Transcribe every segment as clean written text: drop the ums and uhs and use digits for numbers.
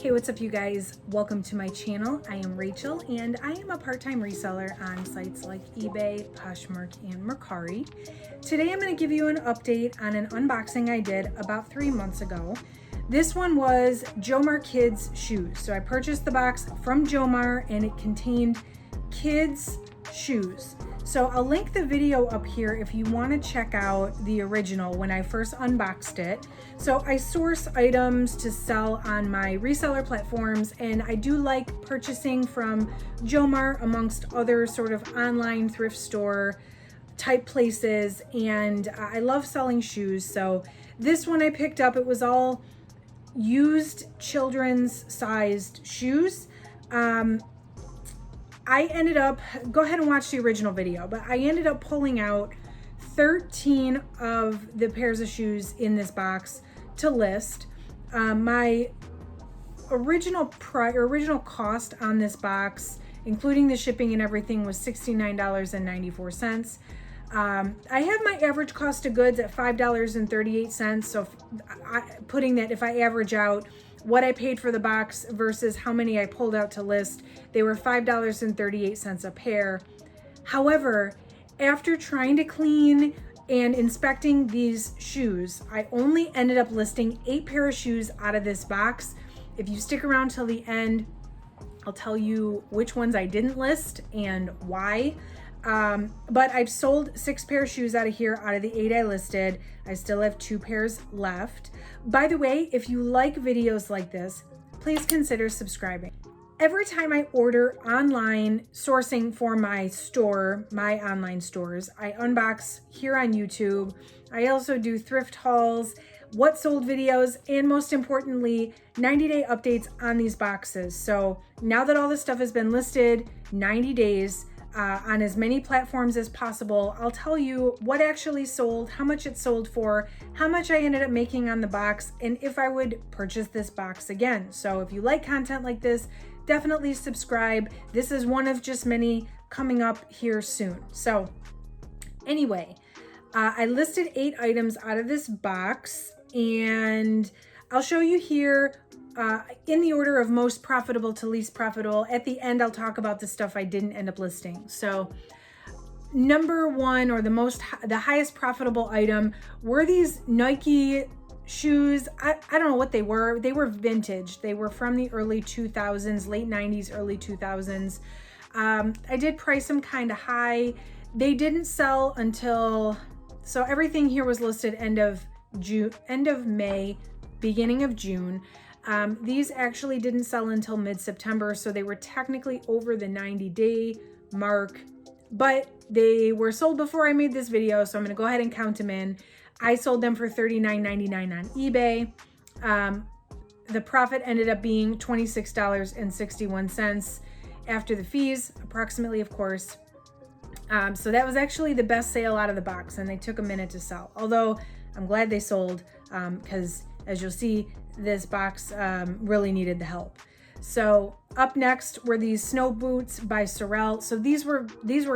Hey, what's up you guys? Welcome to my channel. I am Rachel and I am a part-time reseller on sites like eBay, Poshmark, and Mercari. Today I'm going to give you an update on an unboxing I did about 3 months ago. This one was Jomar kids shoes. So I purchased the box from Jomar and it contained kids shoes. So I'll link the video up here if you want to check out the original when I first unboxed it. So I source items to sell on my reseller platforms, and I do like purchasing from Jomar amongst other sort of online thrift store type places, and I love selling shoes. So this one I picked up, it was all used children's sized shoes. I ended up, go ahead and watch the original video, but I ended up pulling out 13 of the pairs of shoes in this box to list. My original cost on this box, including the shipping and everything, was $69.94. I have my average cost of goods at $5.38. So putting that, if I average out what I paid for the box versus how many I pulled out to list, they were $5.38 a pair. However, after trying to clean and inspecting these shoes, I only ended up listing 8 pair of shoes out of this box. If you stick around till the end, I'll tell you which ones I didn't list and why. But I've sold 6 pair of shoes out of here out of the 8 I listed. I still have 2 pairs left. By the way, if you like videos like this, please consider subscribing. Every time I order online sourcing for my store, my online stores, I unbox here on YouTube. I also do thrift hauls, what sold videos, and most importantly, 90-day updates on these boxes. So now that all this stuff has been listed, 90 days, on as many platforms as possible, I'll tell you what actually sold, how much it sold for, how much I ended up making on the box, and if I would purchase this box again. So if you like content like this, definitely subscribe. This is one of just many coming up here soon. So anyway, I listed 8 items out of this box, and I'll show you here in the order of most profitable to least profitable. At the end, I'll talk about the stuff I didn't end up listing. So number one, or the highest profitable item, were these Nike shoes. I don't know what they were. They were vintage. They were from the early 2000s, late 90s, early 2000s. I did price them kind of high. They didn't sell until, so everything here was listed end of May, beginning of June. These actually didn't sell until mid-September, so they were technically over the 90-day mark, but they were sold before I made this video, so I'm going to go ahead and count them in. I sold them for $39.99 on eBay. The profit ended up being $26.61 after the fees, approximately, of course. So that was actually the best sale out of the box, and they took a minute to sell. Although I'm glad they sold, because as you'll see, this box really needed the help. So up next were these snow boots by Sorel. So these were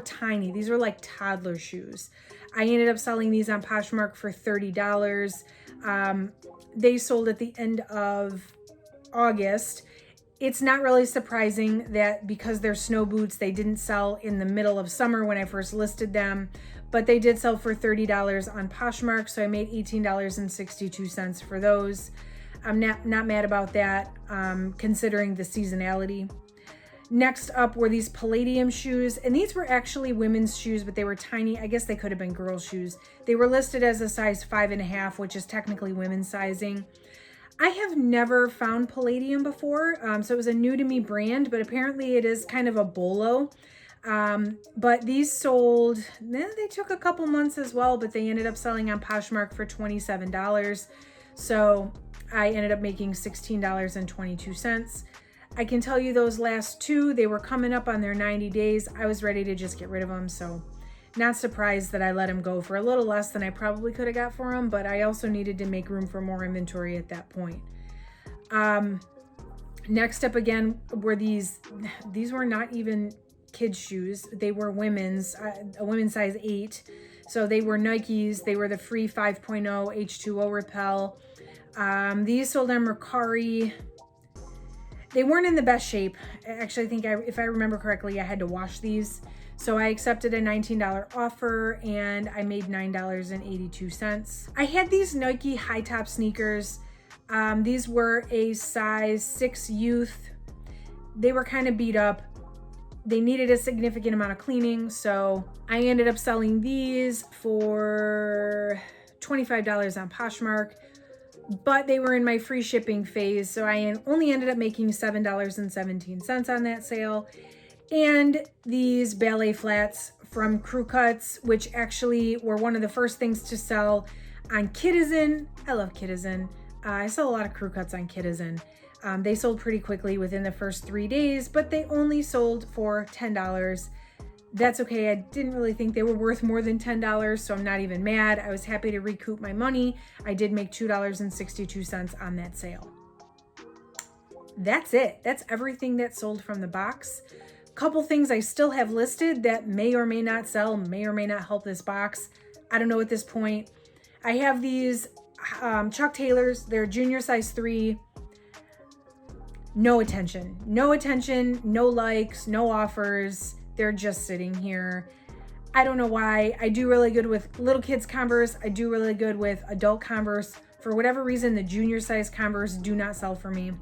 tiny. These were like toddler shoes. I ended up selling these on Poshmark for $30. They sold at the end of August. It's not really surprising that because they're snow boots, they didn't sell in the middle of summer when I first listed them, but they did sell for $30 on Poshmark, so I made $18.62 for those. I'm not mad about that, considering the seasonality. Next up were these Palladium shoes, and these were actually women's shoes, but they were tiny. I guess they could have been girls' shoes. They were listed as a size 5.5, which is technically women's sizing. I have never found Palladium before, so it was a new to me brand, but apparently it is kind of a bolo. But these sold, they took a couple months as well, but they ended up selling on Poshmark for $27. So I ended up making $16.22. I can tell you those last 2, they were coming up on their 90 days. I was ready to just get rid of them. So not surprised that I let them go for a little less than I probably could have got for them, but I also needed to make room for more inventory at that point. Next up again were these were not even kids shoes. They were women's, a women's size 8. So they were Nikes. They were the free 5.0 H2O Repel. These sold on Mercari. They weren't in the best shape. Actually, I think if I remember correctly, I had to wash these. So I accepted a $19 offer and I made $9.82. I had these Nike high top sneakers. These were a size 6 youth. They were kind of beat up. They needed a significant amount of cleaning. So I ended up selling these for $25 on Poshmark, but they were in my free shipping phase. So I only ended up making $7.17 on that sale. And these ballet flats from Crew Cuts, which actually were one of the first things to sell on Kitizen. I love Kitizen. I sell a lot of Crew Cuts on Kitizen. They sold pretty quickly within the first 3 days, but they only sold for $10. That's okay. I didn't really think they were worth more than $10, so I'm not even mad. I was happy to recoup my money. I did make $2.62 on that sale. That's it. That's everything that sold from the box. Couple things I still have listed that may or may not sell, may or may not help this box. I don't know at this point. I have these Chuck Taylors. They're junior size 3. No attention, no likes, no offers. They're just sitting here. I don't know why. I do really good with little kids Converse. I do really good with adult Converse. For whatever reason, the junior size Converse do not sell for me.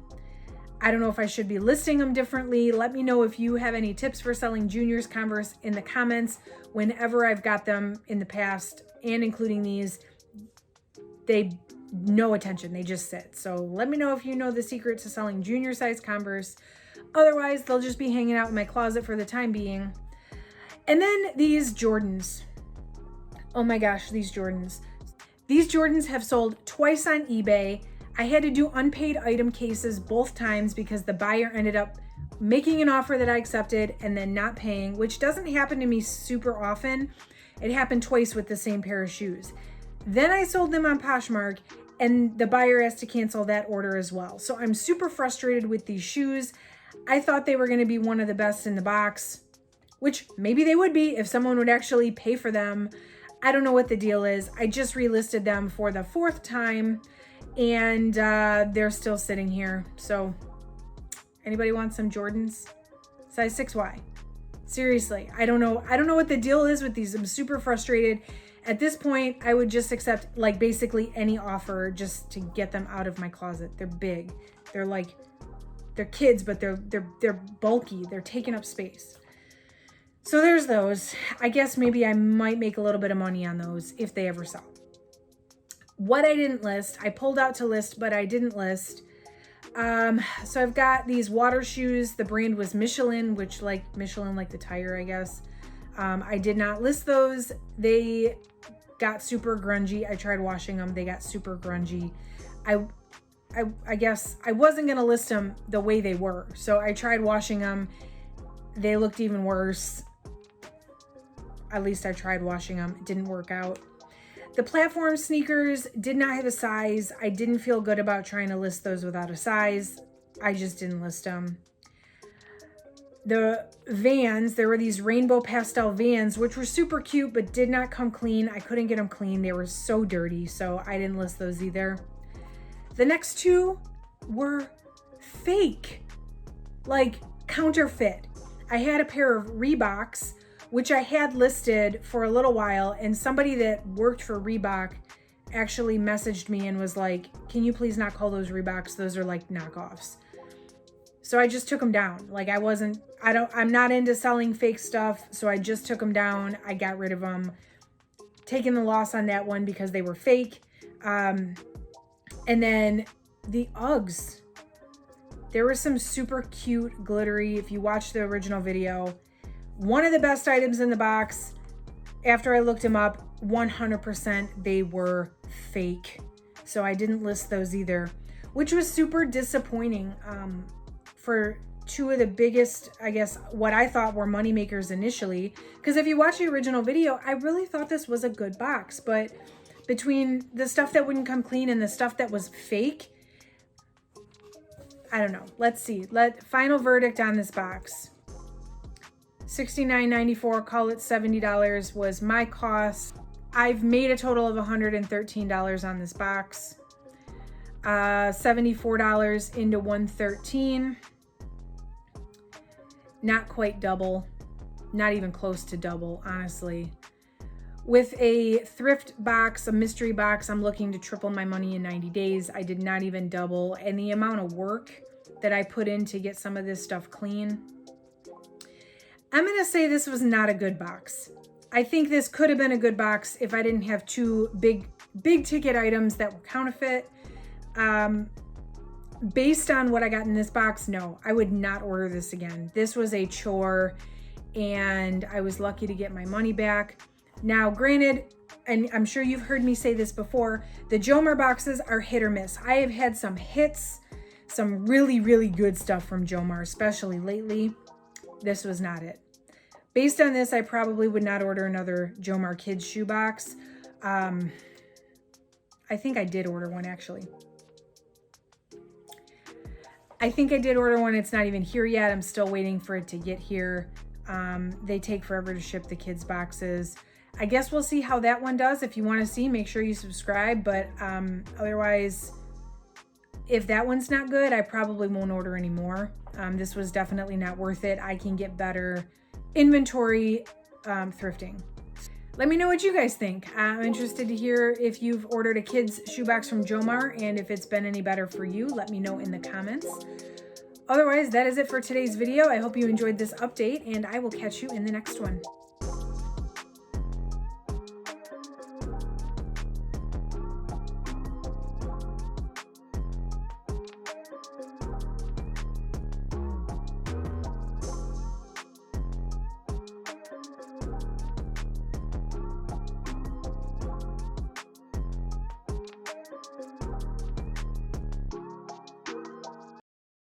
I don't know if I should be listing them differently. Let me know if you have any tips for selling juniors Converse in the comments. Whenever I've got them in the past, and including these, they no attention, they just sit. So let me know if you know the secret to selling junior size Converse. Otherwise, they'll just be hanging out in my closet for the time being. And then these Jordans. Oh my gosh, these Jordans. These Jordans have sold twice on eBay. I had to do unpaid item cases both times because the buyer ended up making an offer that I accepted and then not paying, which doesn't happen to me super often. It happened twice with the same pair of shoes. Then I sold them on Poshmark and the buyer asked to cancel that order as well. So I'm super frustrated with these shoes. I thought they were going to be one of the best in the box, which maybe they would be if someone would actually pay for them. I don't know what the deal is. I just relisted them for the 4th time and they're still sitting here. So anybody want some Jordans? Size 6Y. Seriously, I don't know what the deal is with these. I'm super frustrated. At this point, I would just accept like basically any offer just to get them out of my closet. They're big. They're kids, but they're bulky. They're taking up space. So there's those. I guess maybe I might make a little bit of money on those if they ever sell. What I didn't list, I pulled out to list, but I didn't list. So I've got these water shoes. The brand was Michelin, which like Michelin, like the tire, I guess. I did not list those. They got super grungy. I tried washing them. They got super grungy. I guess I wasn't going to list them the way they were. So I tried washing them. They looked even worse. At least I tried washing them. It didn't work out. The platform sneakers did not have a size. I didn't feel good about trying to list those without a size. I just didn't list them. The Vans, there were these rainbow pastel Vans, which were super cute, but did not come clean. I couldn't get them clean. They were so dirty, so I didn't list those either. The next two were fake, like counterfeit. I had a pair of Reeboks, which I had listed for a little while, and somebody that worked for Reebok actually messaged me and was like, can you please not call those Reeboks? Those are like knockoffs. So I just took them down. Like I'm not into selling fake stuff. So I just took them down. I got rid of them, taking the loss on that one because they were fake. And then the Uggs, there were some super cute glittery. If you watch the original video, one of the best items in the box. After I looked them up, 100% they were fake. So I didn't list those either, which was super disappointing for two of the biggest, I guess, what I thought were money makers initially. Because if you watch the original video, I really thought this was a good box. But between the stuff that wouldn't come clean and the stuff that was fake, I don't know. Let's see. Final verdict on this box. $69.94, call it $70 was my cost. I've made a total of $113 on this box. $74 into $113. not quite double, not even close to double, honestly. With a thrift box, a mystery box, I'm looking to triple my money in 90 days. I did not even double. And the amount of work that I put in to get some of this stuff clean, I'm going to say this was not a good box. I think this could have been a good box if I didn't have two big ticket items that were counterfeit. Based on what I got in this box, no, I would not order this again. This was a chore, and I was lucky to get my money back. Now, granted, and I'm sure you've heard me say this before, the Jomar boxes are hit or miss. I have had some hits, some really, really good stuff from Jomar, especially lately. This was not it. Based on this, I probably would not order another Jomar Kids shoebox. I think I did order one, actually. I think I did order one. It's not even here yet. I'm still waiting for it to get here. They take forever to ship the kids boxes. I guess we'll see how that one does. If you want to see, make sure you subscribe. But otherwise, if that one's not good, I probably won't order anymore. This was definitely not worth it. I can get better inventory thrifting. Let me know what you guys think. I'm interested to hear if you've ordered a kid's shoebox from Jomar and if it's been any better for you. Let me know in the comments. Otherwise, that is it for today's video. I hope you enjoyed this update, and I will catch you in the next one.